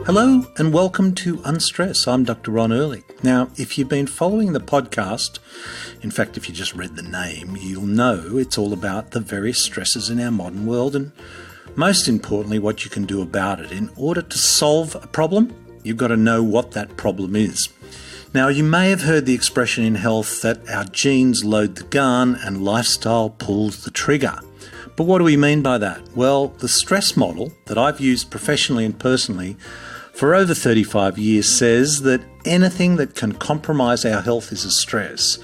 Hello and welcome to Unstress. I'm Dr Ron Ehrlich. Now, if you've been following the podcast, in fact, if you just read the name, you'll know it's all about the various stresses in our modern world and most importantly, what you can do about it. In order to solve a problem, you've got to know what that problem is. Now, you may have heard the expression in health that our genes load the gun and lifestyle pulls the trigger. But what do we mean by that? Well, the stress model that I've used professionally and personally for over 35 years says that anything that can compromise our health is a stress.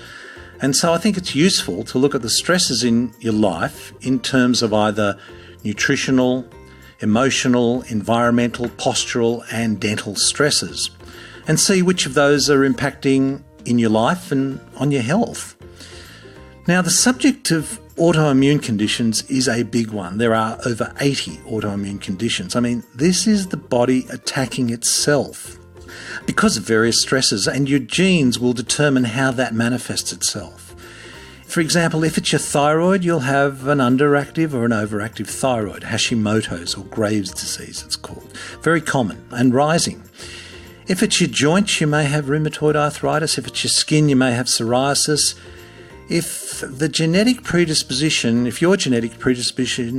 And so I think it's useful to look at the stresses in your life in terms of either nutritional, emotional, environmental, postural and dental stresses and see which of those are impacting in your life and on your health. Now, the subject of autoimmune conditions is a big one. There are over 80 autoimmune conditions. I mean, this is the body attacking itself because of various stresses, and your genes will determine how that manifests itself. For example, if it's your thyroid, you'll have an underactive or an overactive thyroid, Hashimoto's or Graves' disease it's called. Very common and rising. If it's your joints, you may have rheumatoid arthritis. If it's your skin, you may have psoriasis. If your genetic predisposition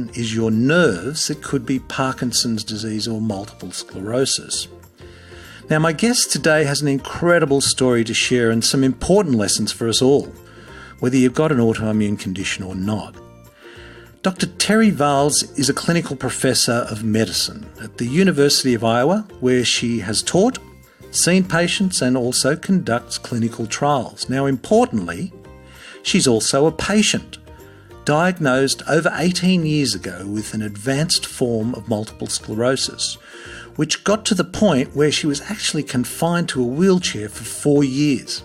is your nerves, it could be Parkinson's disease or multiple sclerosis. Now, my guest today has an incredible story to share and some important lessons for us all, whether you've got an autoimmune condition or not. Dr. Terry Wahls is a clinical professor of medicine at the University of Iowa, where she has taught, seen patients and also conducts clinical trials. Now, importantly, she's also a patient, diagnosed over 18 years ago with an advanced form of multiple sclerosis, which got to the point where she was actually confined to a wheelchair for 4 years.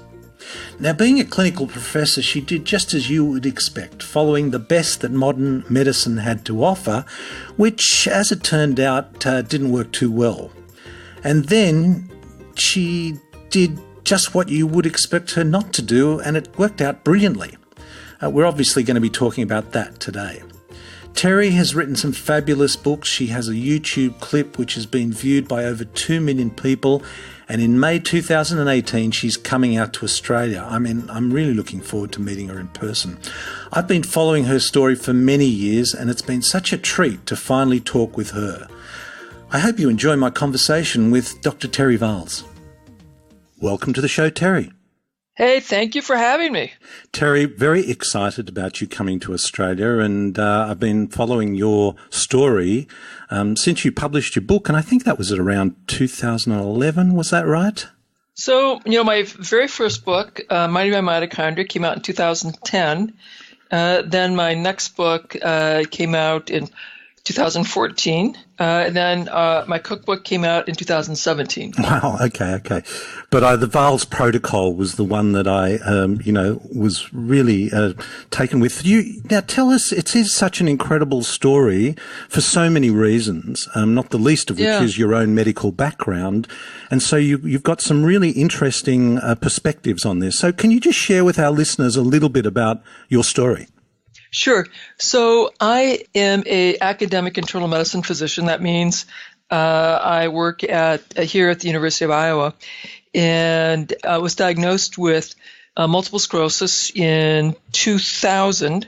Now, being a clinical professor, she did just as you would expect, following the best that modern medicine had to offer, which, as it turned out, didn't work too well. And then she did just what you would expect her not to do, and it worked out brilliantly. We're obviously going to be talking about that today. Terry has written some fabulous books. She has a YouTube clip which has been viewed by over 2 million people, and in May 2018 she's coming out to Australia. I mean, I'm really looking forward to meeting her in person. I've been following her story for many years, and it's been such a treat to finally talk with her. I hope you enjoy my conversation with Dr. Terry Wahls. Welcome to the show, Terry. Hey, thank you for having me. Terry, very excited about you coming to Australia, and I've been following your story since you published your book, and I think that was at around 2011, was that right? So, my very first book, Mighty My Mitochondria, came out in 2010. Then my next book came out in 2014. And then my cookbook came out in 2017. Wow, okay. But the Wahls protocol was the one that I, was really taken with. You now tell us, it is such an incredible story for so many reasons, not the least of which is your own medical background. And so you've got some really interesting perspectives on this. So can you just share with our listeners a little bit about your story? Sure. So I am an academic internal medicine physician. That means I work here at the University of Iowa, and I was diagnosed with multiple sclerosis in 2000.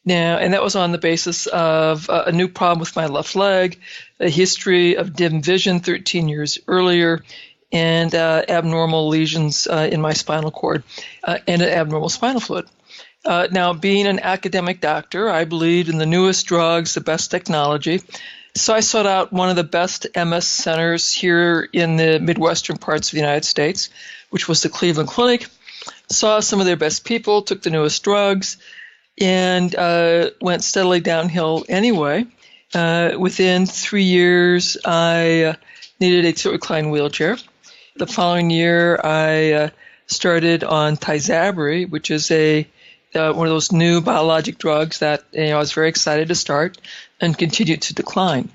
Now, and that was on the basis of a new problem with my left leg, a history of dim vision 13 years earlier, and abnormal lesions in my spinal cord and an abnormal spinal fluid. Now, being an academic doctor, I believed in the newest drugs, the best technology. So I sought out one of the best MS centers here in the Midwestern parts of the United States, which was the Cleveland Clinic. Saw some of their best people, took the newest drugs, and went steadily downhill anyway. Within 3 years, I needed a tilt-recline wheelchair. The following year, I started on Tysabri, which is one of those new biologic drugs that I was very excited to start and continued to decline.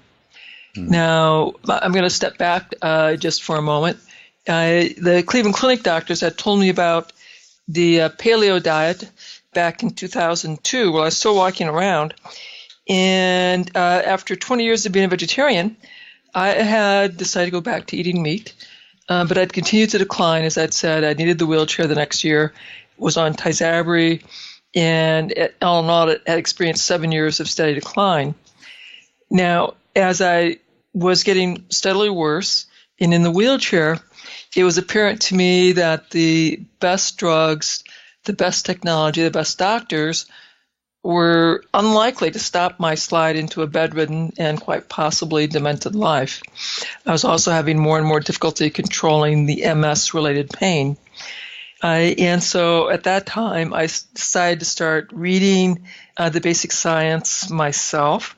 Now, I'm going to step back just for a moment. The Cleveland Clinic doctors had told me about the paleo diet back in 2002 while I was still walking around. And after 20 years of being a vegetarian, I had decided to go back to eating meat, but I'd continued to decline. As I'd said, I needed the wheelchair the next year, was on Tysabri, and all in all, it had experienced 7 years of steady decline. Now, as I was getting steadily worse and in the wheelchair, it was apparent to me that the best drugs, the best technology, the best doctors were unlikely to stop my slide into a bedridden and quite possibly demented life. I was also having more and more difficulty controlling the MS-related pain. And so at that time, I decided to start reading the basic science myself.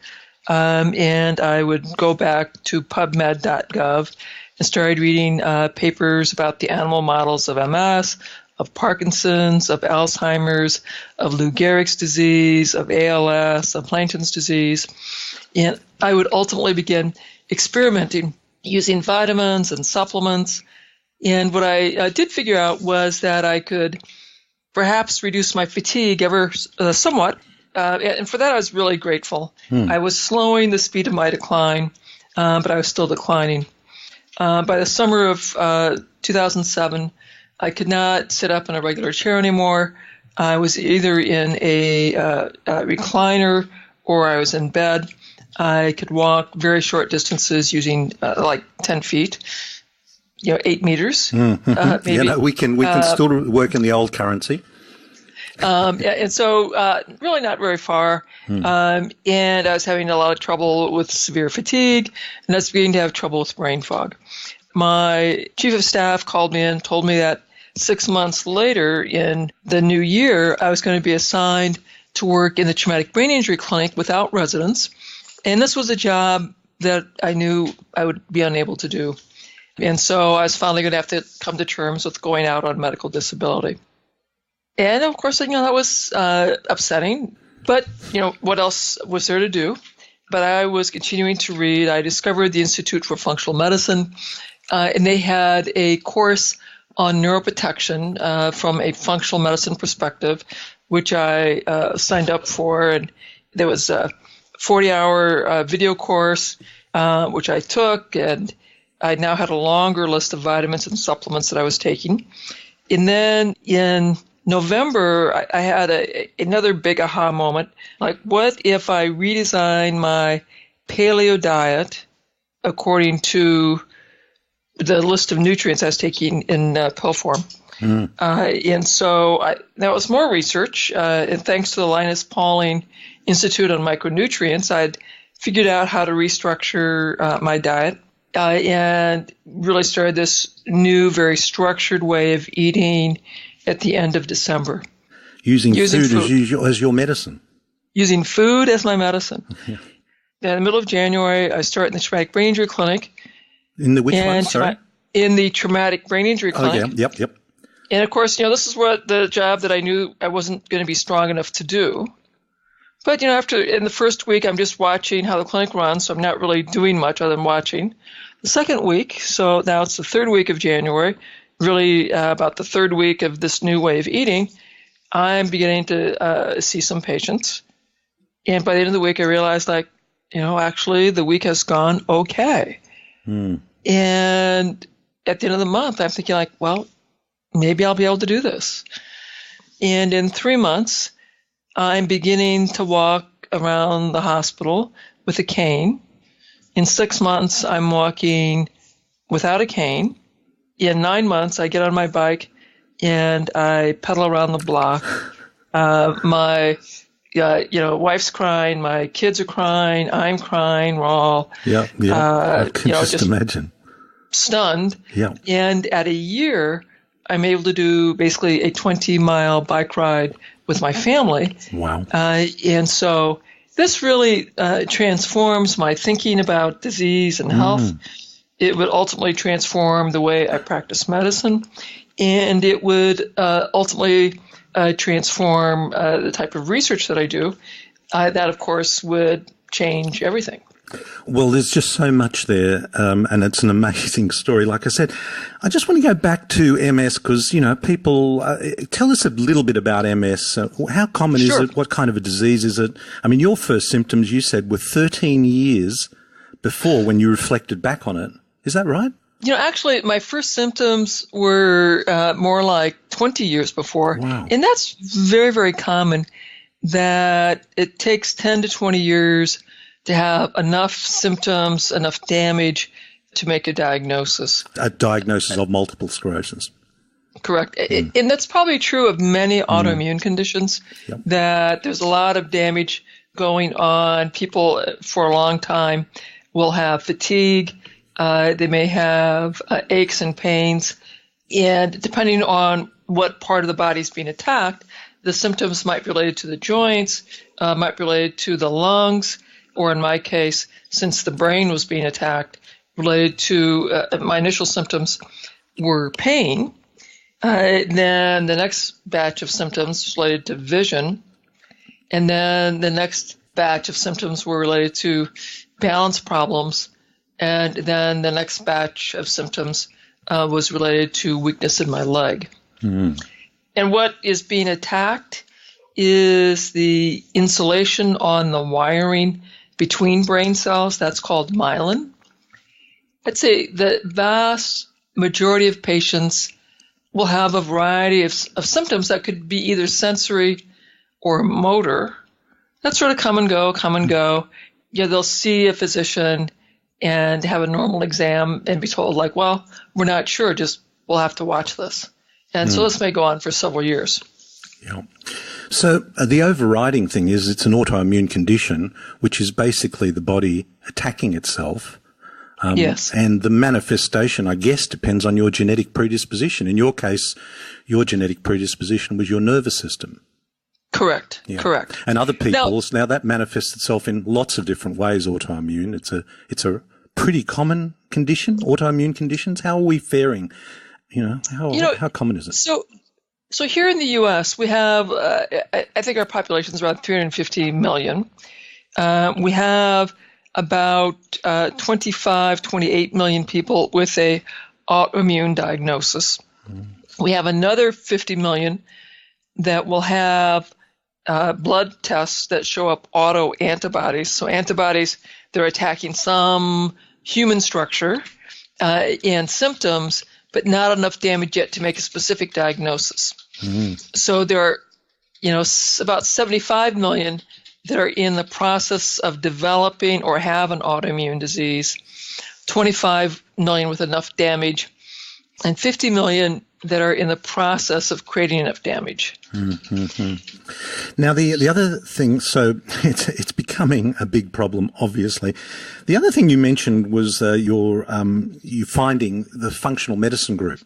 And I would go back to PubMed.gov and started reading papers about the animal models of MS, of Parkinson's, of Alzheimer's, of Lou Gehrig's disease, of ALS, of Huntington's disease. And I would ultimately begin experimenting using vitamins and supplements. And what I did figure out was that I could perhaps reduce my fatigue ever somewhat. And for that, I was really grateful. I was slowing the speed of my decline, but I was still declining. By the summer of 2007, I could not sit up in a regular chair anymore. I was either in a recliner or I was in bed. I could walk very short distances using like 10 feet, 8 meters. Maybe. We can still work in the old currency. And so really not very far. And I was having a lot of trouble with severe fatigue, and I was beginning to have trouble with brain fog. My chief of staff called me and told me that 6 months later in the new year, I was going to be assigned to work in the traumatic brain injury clinic without residence. And this was a job that I knew I would be unable to do. And so I was finally going to have to come to terms with going out on medical disability. And of course, that was upsetting. But, what else was there to do? But I was continuing to read. I discovered the Institute for Functional Medicine, and they had a course on neuroprotection from a functional medicine perspective, which I signed up for. And there was a 40-hour video course, which I took, and I now had a longer list of vitamins and supplements that I was taking. And then in November, I had another big aha moment. Like, what if I redesign my paleo diet according to the list of nutrients I was taking in pill form? And so that was more research. And thanks to the Linus Pauling Institute on Micronutrients, I'd figured out how to restructure my diet and really started this new, very structured way of eating at the end of December. Using food as your medicine. Using food as my medicine. Yeah. In the middle of January, I started in the traumatic brain injury clinic. In the which one, sorry? In the traumatic brain injury clinic. Oh, yeah, yep. And of course, this is what the job that I knew I wasn't going to be strong enough to do. But, in the first week, I'm just watching how the clinic runs, so I'm not really doing much other than watching. The second week, so now it's the third week of January, really about the third week of this new way of eating, I'm beginning to see some patients. And by the end of the week, I realized, actually the week has gone okay. And at the end of the month, I'm thinking maybe I'll be able to do this. And in 3 months, I'm beginning to walk around the hospital with a cane. In 6 months, I'm walking without a cane. In 9 months, I get on my bike and I pedal around the block. My wife's crying, my kids are crying, I'm crying, we're all I can just imagine. Stunned. Yeah. And at a year, I'm able to do basically a 20-mile bike ride with my family. Wow. And so this really transforms my thinking about disease and health. It would ultimately transform the way I practice medicine, and it would ultimately transform the type of research that I do. That, of course, would change everything. Well, there's just so much there, and it's an amazing story. Like I said, I just want to go back to MS because, people tell us a little bit about MS. How common is it? What kind of a disease is it? I mean, your first symptoms, you said, were 13 years before when you reflected back on it. Is that right? Actually, my first symptoms were more like 20 years before. Wow. And that's very, very common, that it takes 10 to 20 years to have enough symptoms, enough damage to make a diagnosis. A diagnosis of multiple sclerosis. Correct. And that's probably true of many autoimmune conditions, that there's a lot of damage going on. People for a long time will have fatigue. They may have aches and pains. And depending on what part of the body is being attacked, the symptoms might be related to the joints, might be related to the lungs, or in my case, since the brain was being attacked, related to my initial symptoms were pain. Then the next batch of symptoms was related to vision. And then the next batch of symptoms were related to balance problems. And then the next batch of symptoms was related to weakness in my leg. Mm. And what is being attacked is the insulation on the wiring between brain cells. That's called myelin. I'd say the vast majority of patients will have a variety of symptoms that could be either sensory or motor. That sort of come and go. Yeah, they'll see a physician and have a normal exam and be told, like, well, we're not sure, just we'll have to watch this. And so this may go on for several years. Yeah. So the overriding thing is it's an autoimmune condition, which is basically the body attacking itself. Yes. And the manifestation, I guess, depends on your genetic predisposition. In your case, your genetic predisposition was your nervous system. Correct. Yeah. Correct. And other people's, now that manifests itself in lots of different ways, autoimmune. It's a pretty common condition, autoimmune conditions. How are we faring? How common is it? So here in the U.S., we have, I think our population is around 350 million. We have about 28 million people with a autoimmune diagnosis. We have another 50 million that will have blood tests that show up autoantibodies. So antibodies, they're attacking some human structure and symptoms, but not enough damage yet to make a specific diagnosis. So there are, about 75 million that are in the process of developing or have an autoimmune disease, 25 million with enough damage, and 50 million that are in the process of creating enough damage. Mm-hmm. Now, the other thing, so it's becoming a big problem, obviously. The other thing you mentioned was you finding the functional medicine group.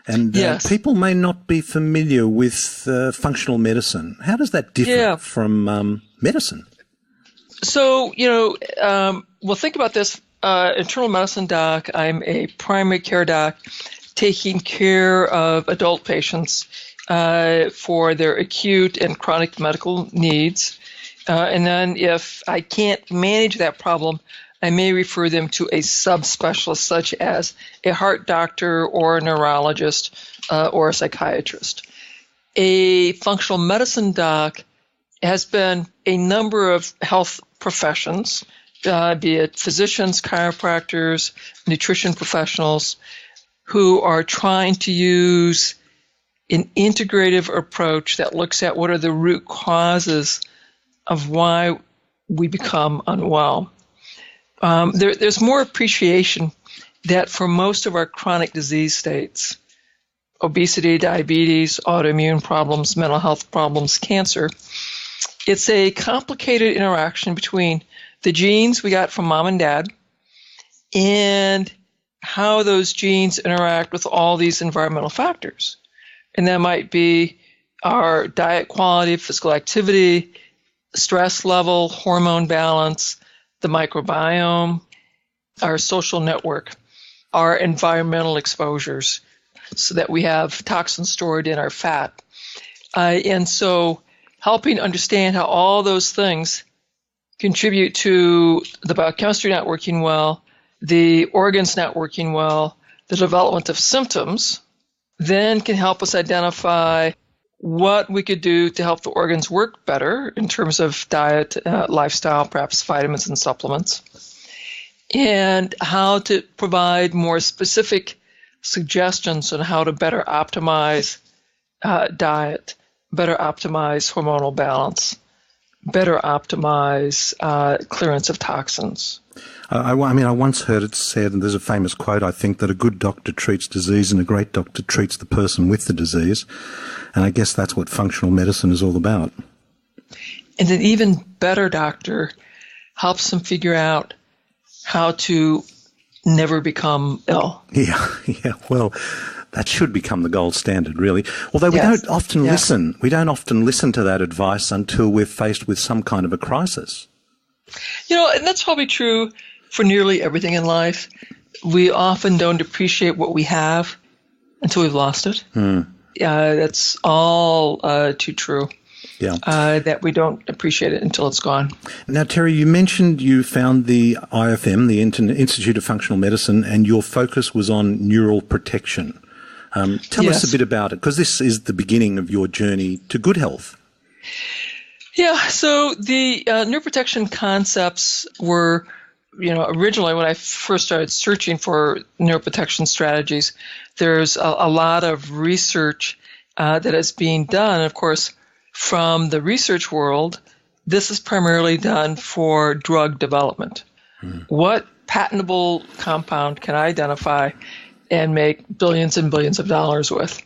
And yes. People may not be familiar with functional medicine. How does that differ from medicine? So, well, think about this. Internal medicine doc, I'm a primary care doc taking care of adult patients for their acute and chronic medical needs. And then if I can't manage that problem, I may refer them to a subspecialist such as a heart doctor or a neurologist or a psychiatrist. A functional medicine doc has been a number of health professions, be it physicians, chiropractors, nutrition professionals, who are trying to use an integrative approach that looks at what are the root causes of why we become unwell. There's more appreciation that for most of our chronic disease states, obesity, diabetes, autoimmune problems, mental health problems, cancer, it's a complicated interaction between the genes we got from mom and dad and how those genes interact with all these environmental factors. And that might be our diet quality, physical activity, stress level, hormone balance, the microbiome, our social network, our environmental exposures, so that we have toxins stored in our fat. And so helping understand how all those things contribute to the biochemistry not working well, the organs not working well, the development of symptoms, then can help us identify what we could do to help the organs work better in terms of diet, lifestyle, perhaps vitamins and supplements. and how to provide more specific suggestions on how to better optimize diet, better optimize hormonal balance, better optimize clearance of toxins. I once heard it said, and there's a famous quote, I think, that a good doctor treats disease and a great doctor treats the person with the disease. And I guess that's what functional medicine is all about. And an even better doctor helps them figure out how to never become ill. Yeah. Well, that should become the gold standard, really. Although we don't often listen. We don't often listen to that advice until we're faced with some kind of a crisis. And that's probably true for nearly everything in life. We often don't appreciate what we have until we've lost it. That's all too true. Yeah. That we don't appreciate it until it's gone. Now, Terry, you mentioned you found the IFM, the Institute of Functional Medicine, and your focus was on neural protection. Tell us a bit about it, because this is the beginning of your journey to good health. Yeah, so the neuroprotection concepts were, originally when I first started searching for neuroprotection strategies, there's a lot of research that is being done. Of course, from the research world, this is primarily done for drug development. What patentable compound can I identify and make billions and billions of dollars with?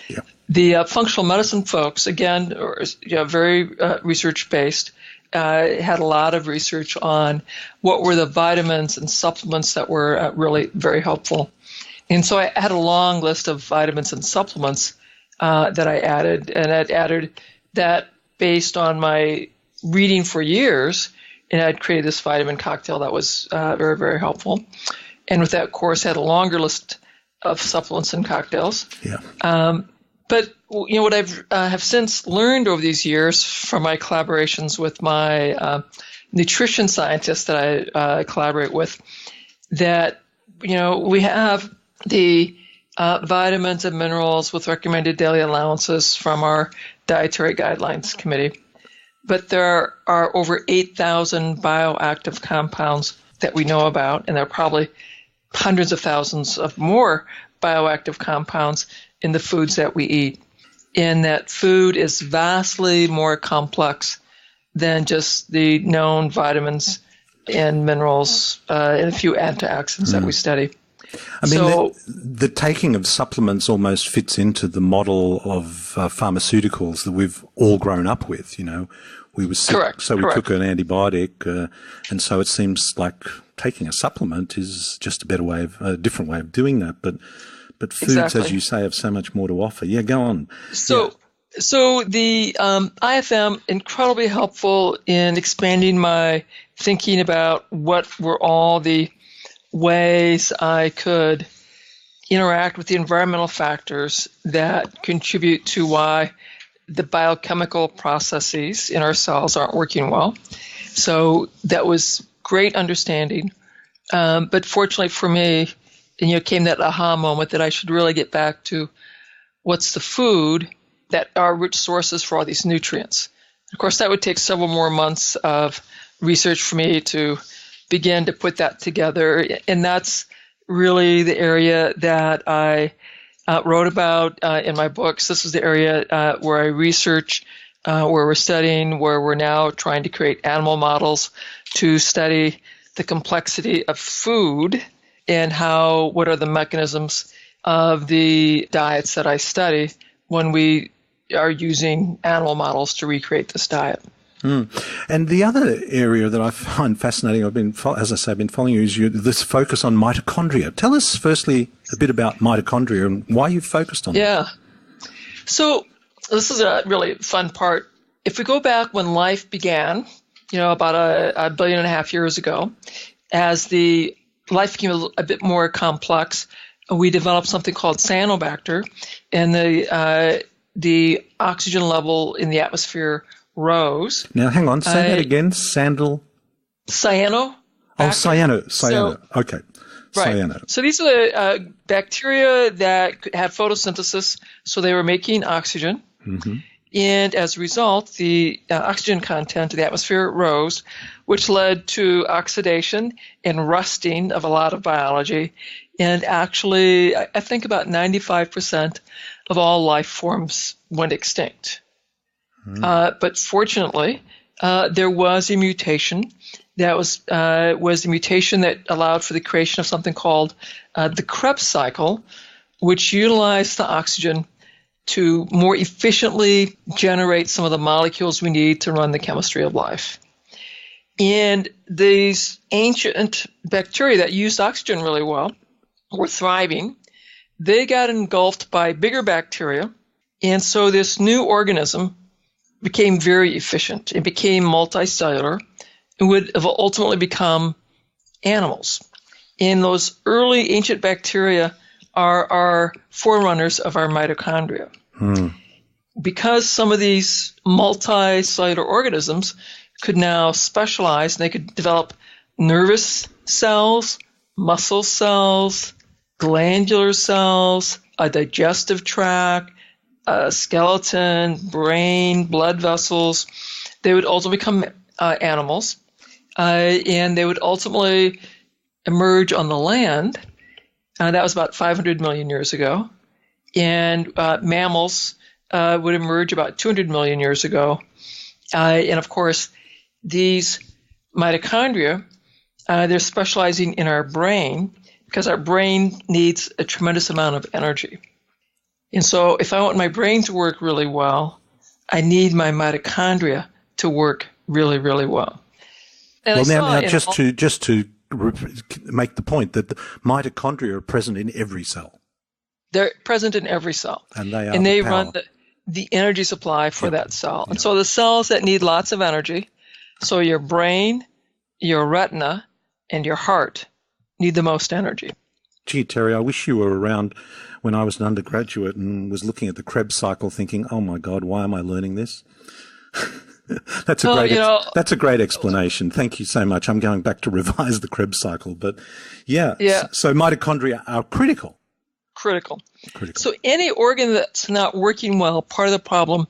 Yeah. The functional medicine folks, again, very research-based, had a lot of research on what were the vitamins and supplements that were really very helpful. And so I had a long list of vitamins and supplements that I added, and I'd added that based on my reading for years, and I'd created this vitamin cocktail that was very, very helpful. And with that, of course, had a longer list of supplements and cocktails. Yeah. But what I've have since learned over these years from my collaborations with my nutrition scientists that I collaborate with, that we have the vitamins and minerals with recommended daily allowances from our dietary guidelines committee, but there are over 8,000 bioactive compounds that we know about, and there are probably hundreds of thousands of more bioactive compounds in the foods that we eat. And that food is vastly more complex than just the known vitamins and minerals and a few antioxidants that we study. I mean, the taking of supplements almost fits into the model of pharmaceuticals that we've all grown up with. We were sick, so we took an antibiotic, and so it seems like taking a supplement is just a different way of doing that. But foods, as you say, have so much more to offer. Yeah, go on. So the IFM, incredibly helpful in expanding my thinking about what were all the ways I could interact with the environmental factors that contribute to why the biochemical processes in our cells aren't working well. So that was great understanding. But fortunately for me, came that aha moment that I should really get back to what's the food that are rich sources for all these nutrients. Of course, that would take several more months of research for me to begin to put that together. And that's really the area that I wrote about in my books. This is the area where I research, where we're studying, where we're now trying to create animal models to study the complexity of food and what are the mechanisms of the diets that I study when we are using animal models to recreate this diet. And the other area that I find fascinating, I've been following you, is this focus on mitochondria. Tell us firstly a bit about mitochondria and why you've focused on that. Yeah. So this is a really fun part. If we go back when life began, about a billion and a half years ago, as the life became a bit more complex, we developed something called cyanobacter, and the oxygen level in the atmosphere rose. Now, hang on. Say that again. Cyano. Oh, cyano. Okay. Right. Cyano. So these are bacteria that have photosynthesis, so they were making oxygen. Mm-hmm. And as a result, the oxygen content of the atmosphere rose, which led to oxidation and rusting of a lot of biology. And actually, I think about 95% of all life forms went extinct. But fortunately, there was a mutation that was a mutation that allowed for the creation of something called the Krebs Cycle, which utilized the oxygen to more efficiently generate some of the molecules we need to run the chemistry of life. And these ancient bacteria that used oxygen really well were thriving. They got engulfed by bigger bacteria, and so this new organism became very efficient. It became multicellular and would have ultimately become animals. And those early ancient bacteria are our forerunners of our mitochondria. Because some of these multicellular organisms could now specialize, and they could develop nervous cells, muscle cells, glandular cells, a digestive tract, a skeleton, brain, blood vessels. They would ultimately become animals, and they would ultimately emerge on the land. That was about 500 million years ago. And mammals would emerge about 200 million years ago. And of course, these mitochondria, they're specializing in our brain because our brain needs a tremendous amount of energy. And so if I want my brain to work really well, I need my mitochondria to work really, really well. And well, now just to make the point that the mitochondria are present in every cell. They're present in every cell. And they are and they the run the energy supply for that cell. And so the cells that need lots of energy, so your brain, your retina, and your heart need the most energy. Gee, Terry, I wish you were around when I was an undergraduate and was looking at the Krebs cycle thinking, oh my God, why am I learning this? That's a great explanation. Thank you so much. I'm going back to revise the Krebs cycle. But so mitochondria are critical. Critical. So any organ that's not working well, part of the problem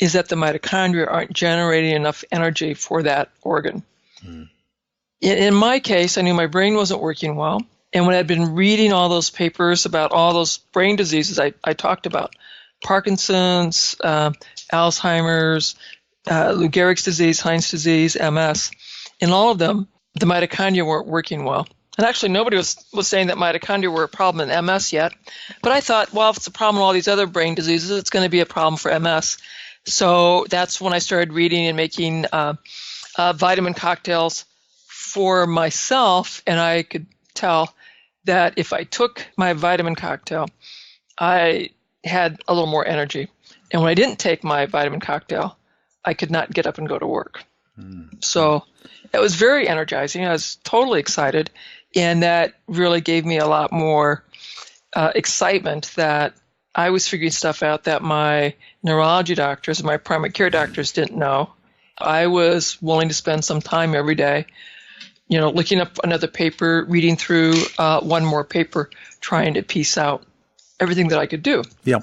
is that the mitochondria aren't generating enough energy for that organ. In my case, I knew my brain wasn't working well. And when I'd been reading all those papers about all those brain diseases I talked about, Parkinson's, Alzheimer's, Lou Gehrig's disease, Heinz disease, MS, in all of them, the mitochondria weren't working well. And actually, nobody was saying that mitochondria were a problem in MS yet. But I thought, well, if it's a problem in all these other brain diseases, it's going to be a problem for MS. So that's when I started reading and making vitamin cocktails for myself. And I could tell that if I took my vitamin cocktail, I had a little more energy. And when I didn't take my vitamin cocktail, I could not get up and go to work. So it was very energizing. I was totally excited. And that really gave me a lot more excitement that I was figuring stuff out that my neurology doctors and my primary care doctors didn't know. I was willing to spend some time every day, looking up another paper, reading through one more paper, trying to piece out everything that I could do. Yeah.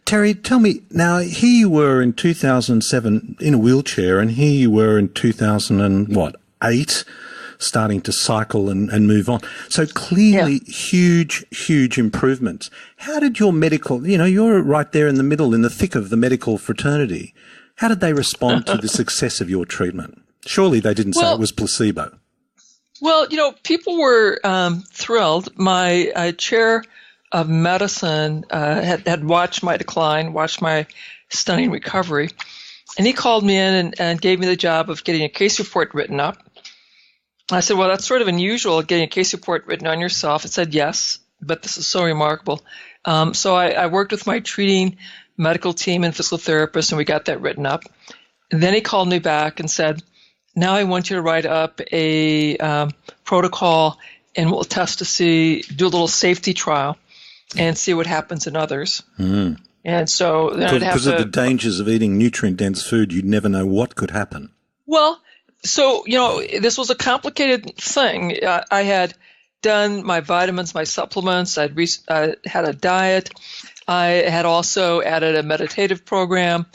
Terry, tell me, now here you were in 2007 in a wheelchair, and here you were in 2008 starting to cycle and move on. So clearly huge improvements. How did your medical, you're right there in the middle, in the thick of the medical fraternity. How did they respond to the success of your treatment? Surely they didn't say it was placebo. Well, people were thrilled. My chair of medicine had watched my decline, watched my stunning recovery. And he called me in and gave me the job of getting a case report written up. I said, well, that's sort of unusual, getting a case report written on yourself. It said, yes, but this is so remarkable. So I worked with my treating medical team and physical therapist, and we got that written up. And then he called me back and said, now I want you to write up a protocol, and we'll test to see, do a little safety trial and see what happens in others. And so then because of the dangers of eating nutrient-dense food, you'd never know what could happen. Well, so, this was a complicated thing. I had done my vitamins, my supplements. I'd had a diet. I had also added a meditative program.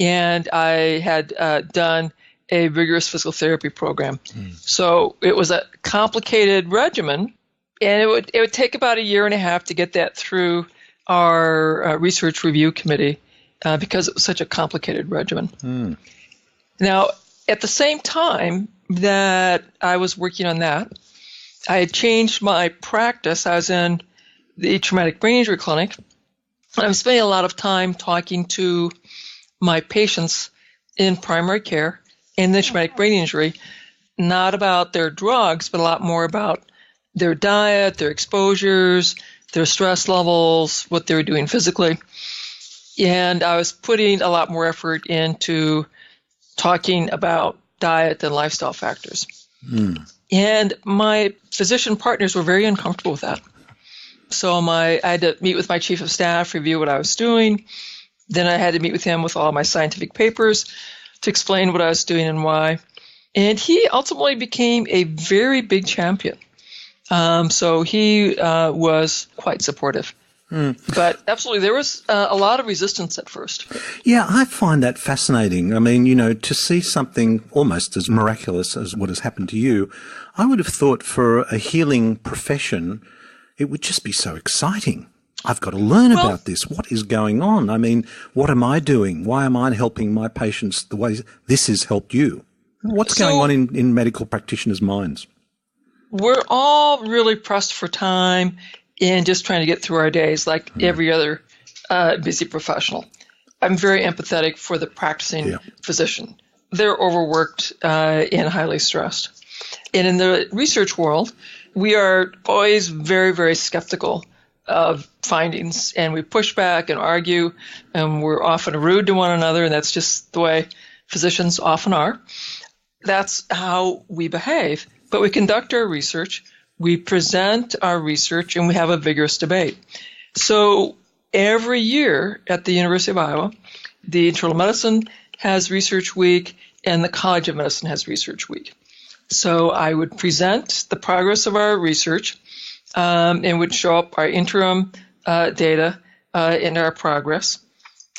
and I had done a rigorous physical therapy program. So it was a complicated regimen, and it would take about a year and a half to get that through our research review committee because it was such a complicated regimen. Now, at the same time that I was working on that, I had changed my practice. I was in the traumatic brain injury clinic, and I was spending a lot of time talking to my patients in primary care in the traumatic brain injury, not about their drugs, but a lot more about their diet, their exposures, their stress levels, what they were doing physically. And I was putting a lot more effort into talking about diet and lifestyle factors. And my physician partners were very uncomfortable with that. So I had to meet with my chief of staff, review what I was doing. Then I had to meet with him with all my scientific papers to explain what I was doing and why. And he ultimately became a very big champion. So he was quite supportive. But absolutely, there was a lot of resistance at first. Yeah, I find that fascinating. I mean, to see something almost as miraculous as what has happened to you, I would have thought for a healing profession, it would just be so exciting. I've got to learn about this. What is going on? I mean, what am I doing? Why am I helping my patients the way this has helped you? What's going on in medical practitioners' minds? We're all really pressed for time and just trying to get through our days like every other busy professional. I'm very empathetic for the practicing physician. They're overworked and highly stressed. And in the research world, we are always very, very skeptical of findings, and we push back and argue, and we're often rude to one another, and that's just the way physicians often are. That's how we behave. But we conduct our research, we present our research, and we have a vigorous debate. So every year at the University of Iowa, the Internal Medicine has Research Week, and the College of Medicine has Research Week. So I would present the progress of our research and would show up our interim data and our progress,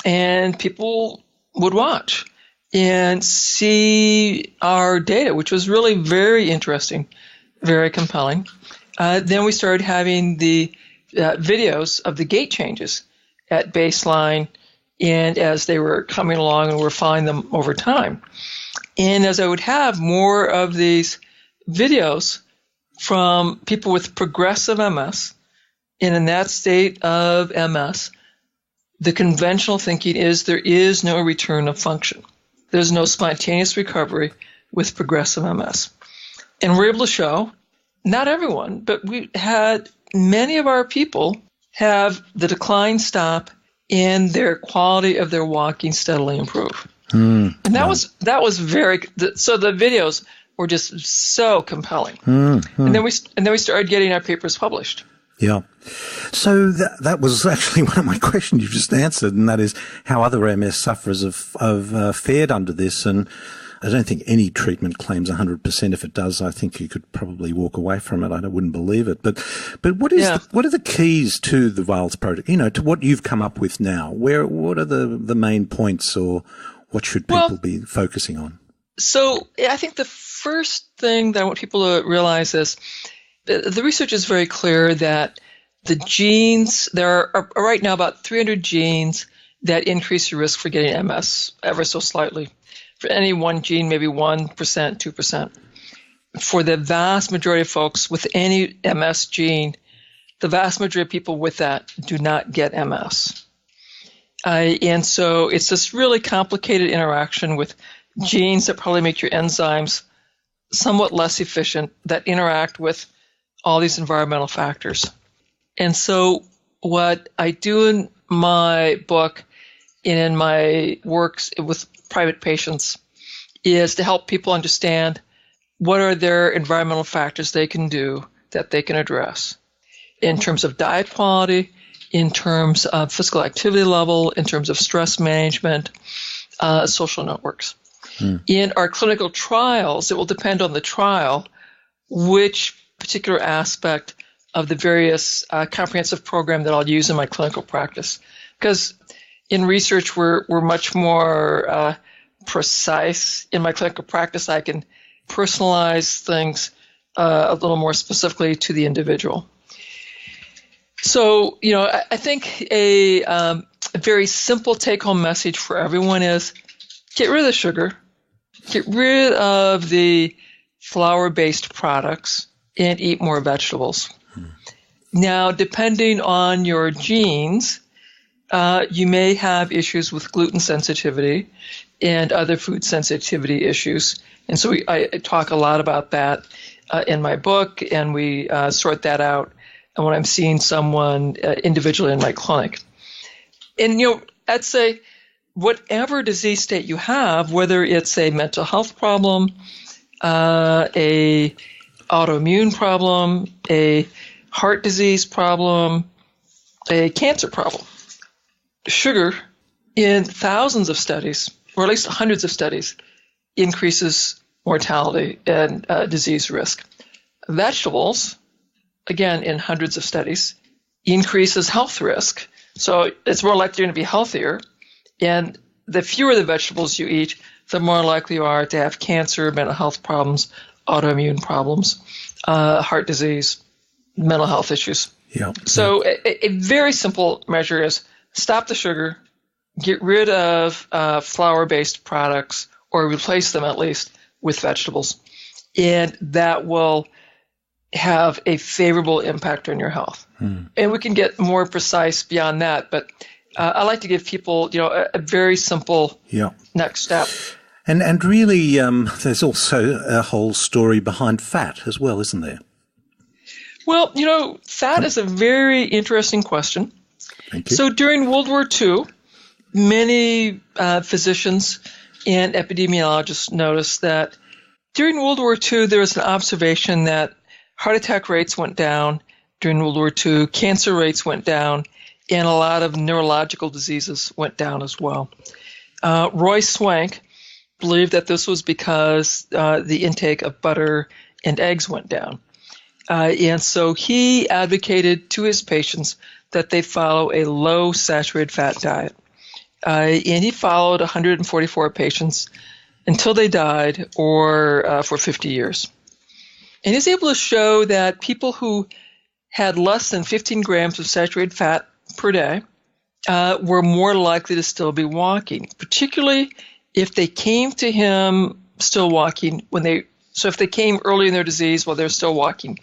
and people would watch and see our data, which was really very interesting, very compelling. Then we started having the videos of the gait changes at baseline and as they were coming along, and we're following them over time. And as I would have more of these videos from people with progressive MS, and in that state of MS, the conventional thinking is there is no return of function. There's no spontaneous recovery with progressive MS. And we're able to show, not everyone, but we had many of our people have the decline stop and their quality of their walking steadily improve. And that was very, so the videos were just so compelling. And then we started getting our papers published. Yeah. So that was actually one of my questions you just answered, and that is how other MS sufferers have fared under this. And I don't think any treatment claims 100%. If it does, I think you could probably walk away from it. I wouldn't believe it. But what are the keys to the Wahls project? To what you've come up with now. What are the main points, or what should people be focusing on? So I think the first thing that I want people to realize is the research is very clear that the genes, there are right now about 300 genes that increase your risk for getting MS ever so slightly. For any one gene, maybe 1%, 2%. For the vast majority of folks with any MS gene, the vast majority of people with that do not get MS. And so it's this really complicated interaction with genes that probably make your enzymes somewhat less efficient, that interact with all these environmental factors. And so what I do in my book and in my works with private patients is to help people understand what are their environmental factors they can do that they can address in terms of diet quality, in terms of physical activity level, in terms of stress management, social networks. In our clinical trials, it will depend on the trial which particular aspect of the various comprehensive program that I'll use in my clinical practice. Because In research, we're much more precise. In my clinical practice, I can personalize things a little more specifically to the individual. So, I think a very simple take-home message for everyone is get rid of the sugar, get rid of the flour-based products, and eat more vegetables. Now, depending on your genes, you may have issues with gluten sensitivity and other food sensitivity issues. And so I talk a lot about that in my book, and we sort that out when I'm seeing someone individually in my clinic. And, I'd say whatever disease state you have, whether it's a mental health problem, a autoimmune problem, a heart disease problem, a cancer problem, sugar in thousands of studies, or at least hundreds of studies, increases mortality and disease risk. Vegetables, again, in hundreds of studies, increases health risk. So it's more likely you're going to be healthier. And the fewer the vegetables you eat, the more likely you are to have cancer, mental health problems, autoimmune problems, heart disease, mental health issues. Yeah. So a very simple measure is stop the sugar, get rid of flour-based products, or replace them at least with vegetables. And that will have a favorable impact on your health. And we can get more precise beyond that, but I like to give people, a very simple next step. And really, there's also a whole story behind fat as well, isn't there? Well, fat is a very interesting question. Thank you. So during World War II, many physicians and epidemiologists noticed that during World War II, there was an observation that heart attack rates went down during World War II, cancer rates went down, and a lot of neurological diseases went down as well. Roy Swank believed that this was because the intake of butter and eggs went down. And so he advocated to his patients that they follow a low saturated fat diet. And he followed 144 patients until they died or for 50 years. And he's able to show that people who had less than 15 grams of saturated fat per day were more likely to still be walking, particularly if they came to him still walking so if they came early in their disease while they're still walking.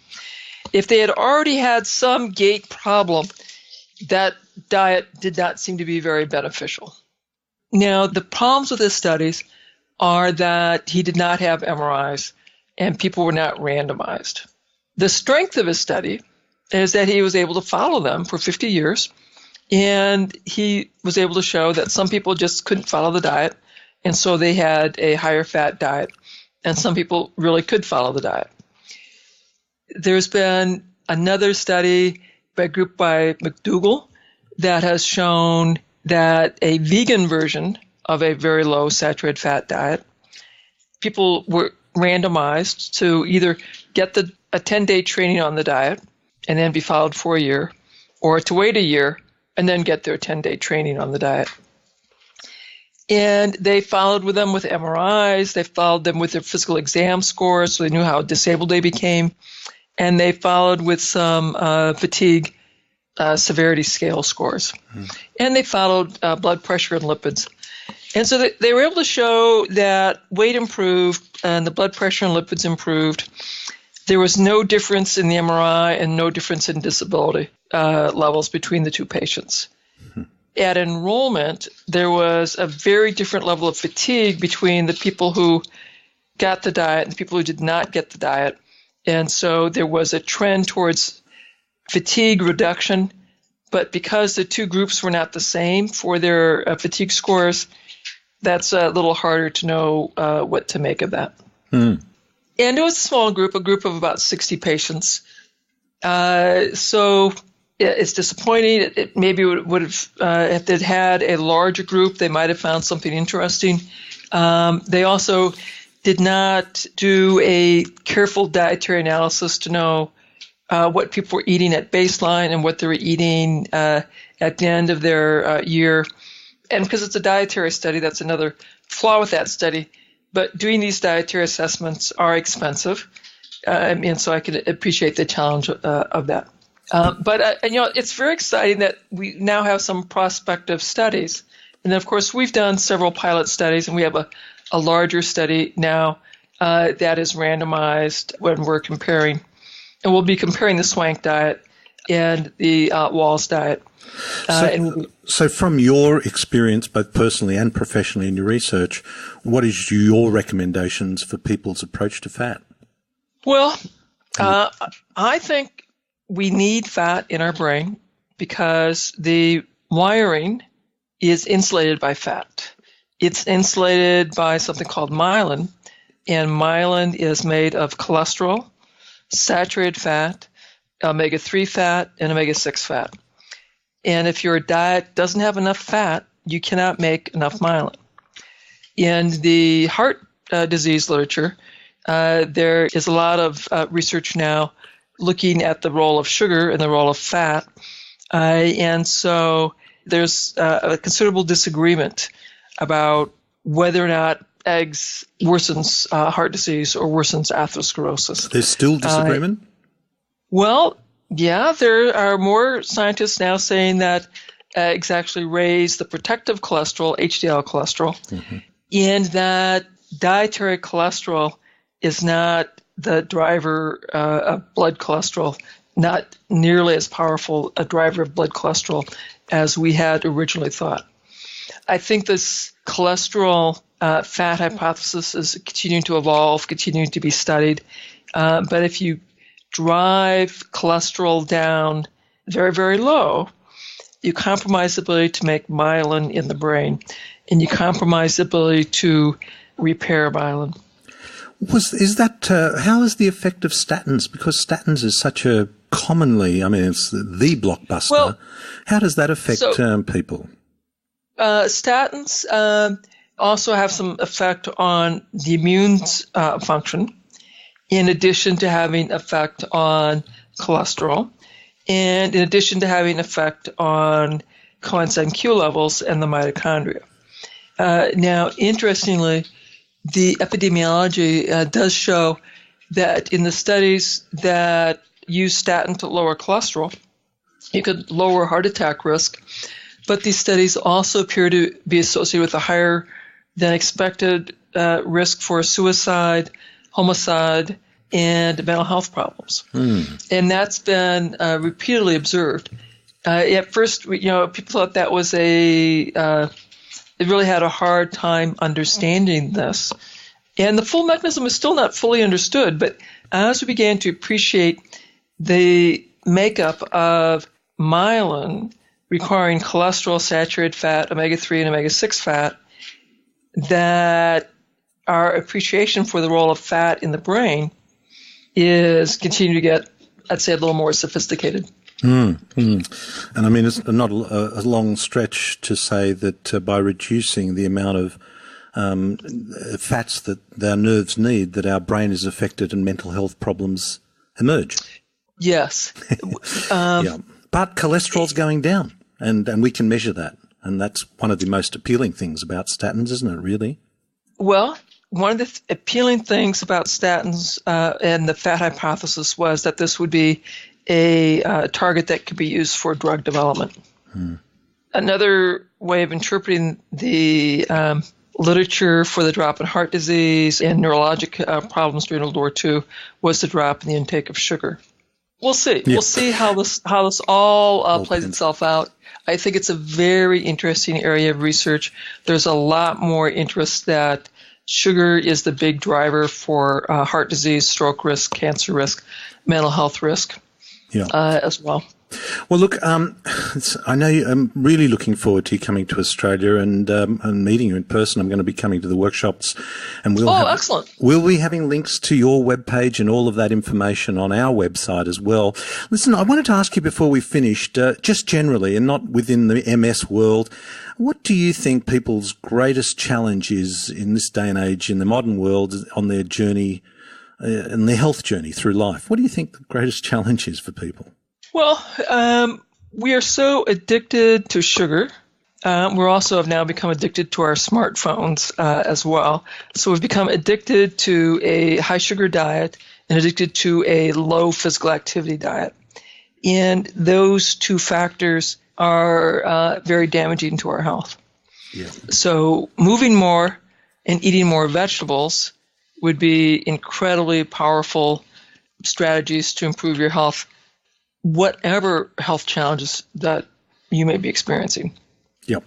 If they had already had some gait problem, that diet did not seem to be very beneficial. Now, the problems with his studies are that he did not have MRIs and people were not randomized. The strength of his study is that he was able to follow them for 50 years, and he was able to show that some people just couldn't follow the diet, and so they had a higher fat diet, and some people really could follow the diet. There's been another study by a group by McDougall that has shown that a vegan version of a very low saturated fat diet, people were randomized to either get a 10-day training on the diet and then be followed for a year, or to wait a year and then get their 10-day training on the diet. And they followed with them with MRIs, they followed them with their physical exam scores so they knew how disabled they became, and they followed with some fatigue severity scale scores. And they followed blood pressure and lipids. And so they were able to show that weight improved and the blood pressure and lipids improved. There was no difference in the MRI and no difference in disability levels between the two patients. At enrollment, there was a very different level of fatigue between the people who got the diet and the people who did not get the diet. And so there was a trend towards fatigue reduction, but because the two groups were not the same for their fatigue scores, that's a little harder to know what to make of that. And it was a small group, a group of about 60 patients. So it's disappointing. It maybe would have, if they'd had a larger group, they might have found something interesting. They also did not do a careful dietary analysis to know what people were eating at baseline and what they were eating at the end of their year. and because it's a dietary study, that's another flaw with that study. But doing these dietary assessments are expensive, and so I can appreciate the challenge of that. But it's very exciting that we now have some prospective studies. And then, of course, we've done several pilot studies, and we have a larger study now that is randomized when we're comparing. And we'll be comparing the Swank diet and the Wahls diet. So from your experience, both personally and professionally in your research, what is your recommendations for people's approach to fat? Well, I think we need fat in our brain because the wiring is insulated by fat. It's insulated by something called myelin, and myelin is made of cholesterol, saturated fat, omega-3 fat, and omega-6 fat. And if your diet doesn't have enough fat, you cannot make enough myelin. In the heart disease literature, there is a lot of research now looking at the role of sugar and the role of fat. And so there's a considerable disagreement about whether or not eggs worsens heart disease or worsens atherosclerosis. There's still disagreement? Well, yeah, there are more scientists now saying that eggs actually raise the protective cholesterol, HDL cholesterol, and that dietary cholesterol is not the driver of blood cholesterol, not nearly as powerful a driver of blood cholesterol as we had originally thought. I think this cholesterol fat hypothesis is continuing to evolve, continuing to be studied. But if you drive cholesterol down very, very low, you compromise the ability to make myelin in the brain, and you compromise the ability to repair myelin. How is the effect of statins? Because statins is such a commonly, it's the blockbuster. Well, how does that affect people? Statins also have some effect on the immune function, in addition to having effect on cholesterol, and in addition to having effect on coenzyme Q levels and the mitochondria. Now, interestingly, the epidemiology does show that in the studies that use statin to lower cholesterol, you could lower heart attack risk, but these studies also appear to be associated with a higher than expected risk for suicide, homicide, and mental health problems. And that's been repeatedly observed. At first, people thought that was they really had a hard time understanding this. And the full mechanism is still not fully understood, but as we began to appreciate the makeup of myelin requiring cholesterol, saturated fat, omega-3 and omega-6 fat, that our appreciation for the role of fat in the brain is continuing to get, I'd say, a little more sophisticated. And it's not a long stretch to say that by reducing the amount of fats that our nerves need, that our brain is affected and mental health problems emerge. Yes. Yeah. But cholesterol's going down, and we can measure that. And that's one of the most appealing things about statins, isn't it, really? Well, one of the appealing things about statins and the fat hypothesis was that this would be a target that could be used for drug development. Another way of interpreting the literature for the drop in heart disease and neurologic problems during World War II was the drop in the intake of sugar. We'll see. Yeah. We'll see how this all plays itself out. I think it's a very interesting area of research. There's a lot more interest that sugar is the big driver for heart disease, stroke risk, cancer risk, mental health risk. As well. Well, look, I know I'm really looking forward to you coming to Australia and meeting you in person. I'm going to be coming to the workshops, and excellent. We'll be having links to your webpage and all of that information on our website as well. Listen, I wanted to ask you before we finished, just generally, and not within the MS world, what do you think people's greatest challenge is in this day and age in the modern world on their journey? In their health journey through life? What do you think the greatest challenge is for people? Well, we are so addicted to sugar we're also have now become addicted to our smartphones as well. So we've become addicted to a high sugar diet and addicted to a low physical activity diet. And those two factors are very damaging to our health. Yeah. So moving more and eating more vegetables would be incredibly powerful strategies to improve your health, whatever health challenges that you may be experiencing. Yep.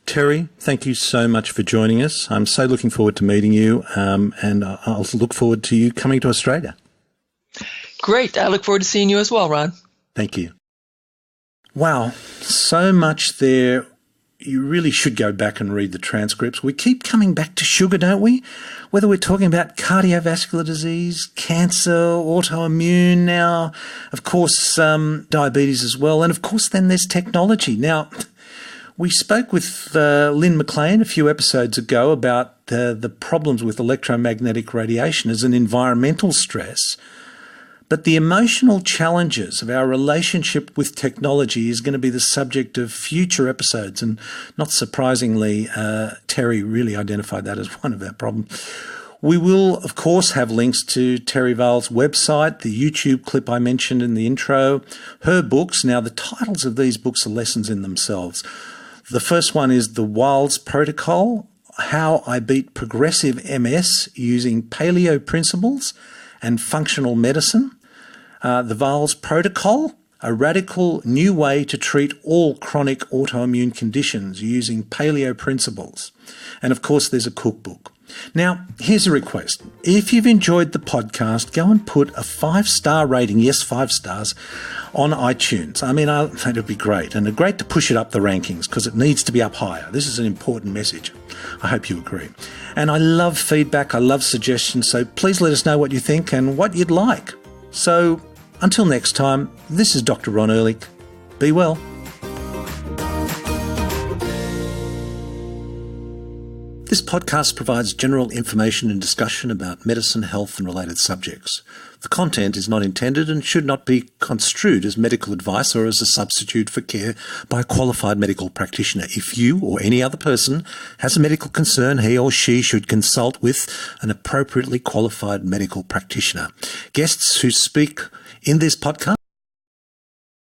Terry, thank you so much for joining us. I'm so looking forward to meeting you, and I'll look forward to you coming to Australia. Great. I look forward to seeing you as well, Ron. Thank you. Wow, so much there. You really should go back and read the transcripts. We keep coming back to sugar, don't we? Whether we're talking about cardiovascular disease, cancer, autoimmune now, of course, diabetes as well. And of course, then there's technology. Now, we spoke with Lynn McLean a few episodes ago about the problems with electromagnetic radiation as an environmental stress. But the emotional challenges of our relationship with technology is going to be the subject of future episodes. And not surprisingly, Terry really identified that as one of our problems. We will, of course, have links to Terry Wahls' website, the YouTube clip I mentioned in the intro, her books. Now, the titles of these books are lessons in themselves. The first one is The Wahls Protocol, How I Beat Progressive MS Using Paleo Principles and Functional Medicine. The Wahls Protocol, a radical new way to treat all chronic autoimmune conditions using paleo principles. And of course, there's a cookbook. Now, here's a request. If you've enjoyed the podcast, go and put a 5-star rating, yes, 5 stars, on iTunes. I mean, I think it'd be great. And great to push it up the rankings because it needs to be up higher. This is an important message. I hope you agree. And I love feedback. I love suggestions. So please let us know what you think and what you'd like. So until next time, this is Dr. Ron Ehrlich. Be well. This podcast provides general information and discussion about medicine, health, and related subjects. The content is not intended and should not be construed as medical advice or as a substitute for care by a qualified medical practitioner. If you or any other person has a medical concern, he or she should consult with an appropriately qualified medical practitioner. Guests who speak in this podcast